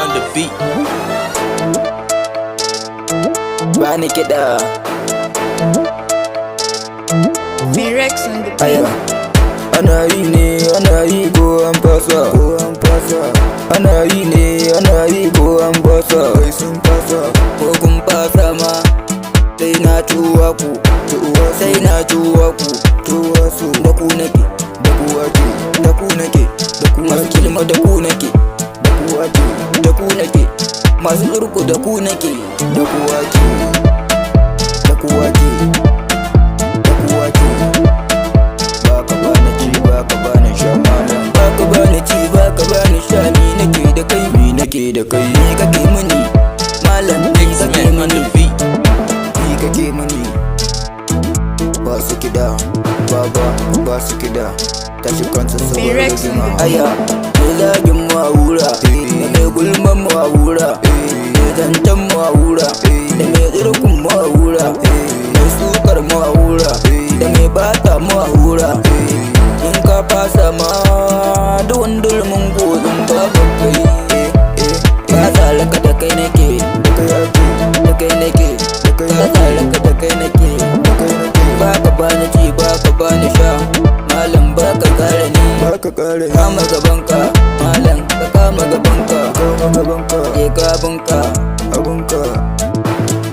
on the beat. Bani kiɗa Rex on the beat. ana yi ne ana yi ko an fasa ana yi ne ana yi ko an fasa kai sun fasa ko kun fasa ma sai na tuwa ku sai na tuwa ku tuwa su da ku nake da ku ake da ku nake da ku masu kilma da ku nake da ku ake da ku nake masu zurku da ku nake da ku ake da ku ake da ku ake baka bani ci baka bani sha malam baka bani ci baka bani sha ni nake da kai ni nake da kai ni kake mini malam ni kake mini ni kake mini ba su kida baba ba su kida tashi kansa sauran rigima aya mai zagin mu a wura da mai gulman mu a wura mai zancen mu a wura da mai zirkun mu a wura mai sukar mu a wura da mai bata mu a wura in ka fasa ma da wandul mun gozin babu kai ka tsalaka da kai nake da kai nake ka tsalaka da kai nake baka bani ci baka bani sha malam baka kare ni baka kare kama gabanka malam ka kama gabanka je ka abunka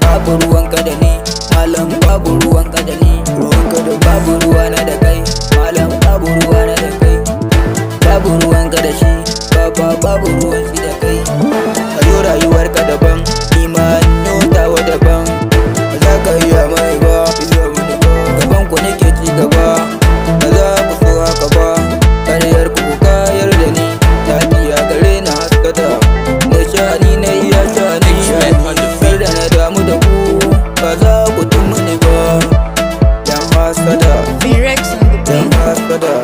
babu ruwanka da ni malam babu ruwanka da ni babu ruwana da kai malam babu ruwana da kai babu ruwanka da shi babu ruwan shi da kai kayo rayuwarka daban ni ma notawa daban ba za ka iya mai ba gaban ku nake ci gaba ba za ku so haka ba kariyar ku kayar da ni taki a gare na haskata na shani na iya shani kar da na damu da ku ba za ku tun mini ba yan hasada Rex on the beat. yan hasada